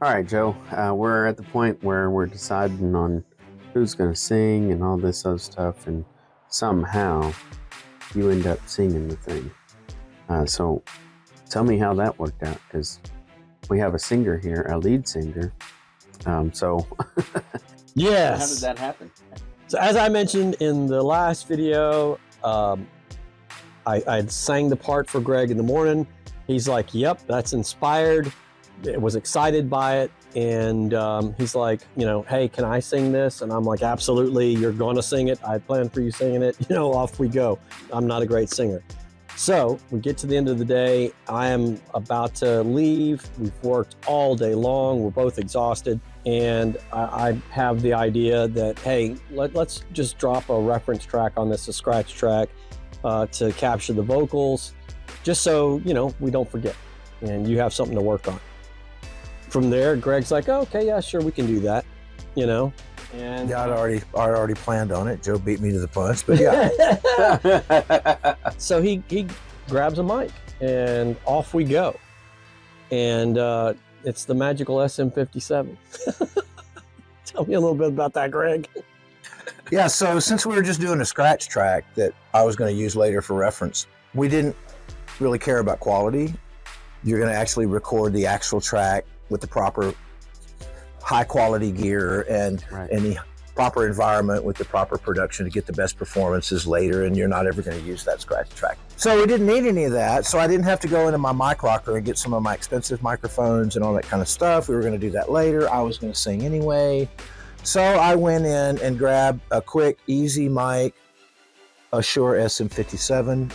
All right, Joe, we're at the point where we're deciding on who's going to sing and all this other stuff, and somehow you end up singing the thing. So tell me how that worked out, because we have a singer here, a lead singer. Yes. How did that happen? So as I mentioned in the last video, I sang the part for Greg in the morning. He's like, yep, that's inspired. I was excited by it. And he's like, hey, can I sing this? And I'm like, absolutely, you're going to sing it. I plan for you singing it. Off we go. I'm not a great singer. So we get to the end of the day. I am about to leave. We've worked all day long. We're both exhausted. And I have the idea that, hey, let's just drop a reference track on this, a scratch track, to capture the vocals, just so, we don't forget and you have something to work on. From there, Greg's like, oh, okay, yeah, sure, we can do that, And yeah, I'd already planned on it. Joe beat me to the punch, but yeah. So he grabs a mic and off we go. And it's the magical SM57. Tell me a little bit about that, Greg. Yeah, so since we were just doing a scratch track that I was going to use later for reference, we didn't really care about quality. You're going to actually record the actual track with the proper high quality gear and the proper environment with the proper production to get the best performances later, and you're not ever going to use that scratch track. So we didn't need any of that, so I didn't have to go into my mic locker and get some of my expensive microphones and all that kind of stuff. We were going to do that later. I was going to sing anyway. So I went in and grabbed a quick, easy mic, a Shure SM57,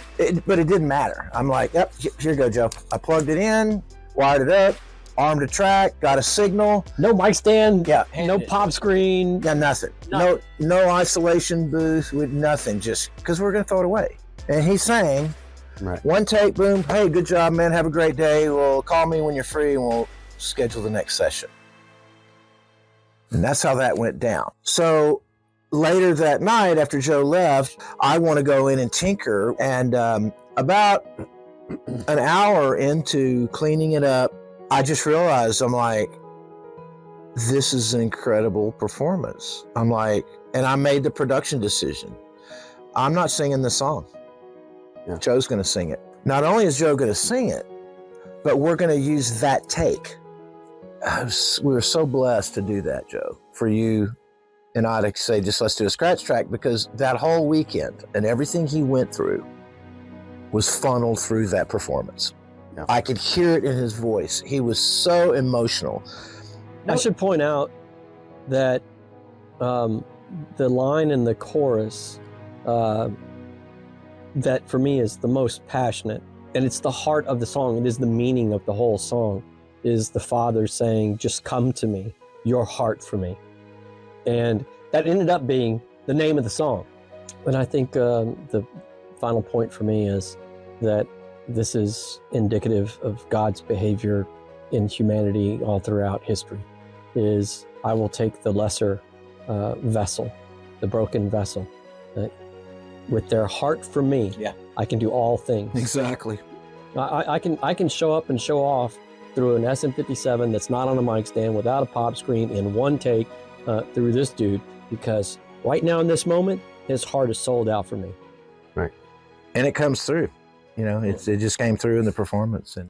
but it didn't matter. I'm like, yep, here you go, Joe. I plugged it in, wired it up, armed a track, got a signal. No mic stand, yeah, no pop screen. Yeah, nothing. No isolation booth, with nothing, just because we're going to throw it away. And he sang, one take, boom, hey, good job, man, have a great day. Well, call me when you're free and we'll schedule the next session. And that's how that went down. So later that night, after Joe left, I want to go in and tinker. And about an hour into cleaning it up, I just realized, I'm like, this is an incredible performance. I'm like, and I made the production decision. I'm not singing the song. Yeah. Joe's going to sing it. Not only is Joe going to sing it, but we're going to use that take. We were so blessed to do that, Joe, for you and I to say, just let's do a scratch track, because that whole weekend and everything he went through was funneled through that performance. Yeah. I could hear it in his voice. He was so emotional. I should point out that the line in the chorus that for me is the most passionate, and it's the heart of the song. It is the meaning of the whole song, is the Father saying, just come to me, your heart for me. And that ended up being the name of the song. And I think the final point for me is that this is indicative of God's behavior in humanity all throughout history, is I will take the lesser vessel, the broken vessel, that with their heart for me, I can do all things. Exactly. I can show up and show off through an SM57 that's not on a mic stand, without a pop screen, in one take, through this dude, because right now in this moment, his heart is sold out for me. Right. And it comes through. It just came through in the performance. And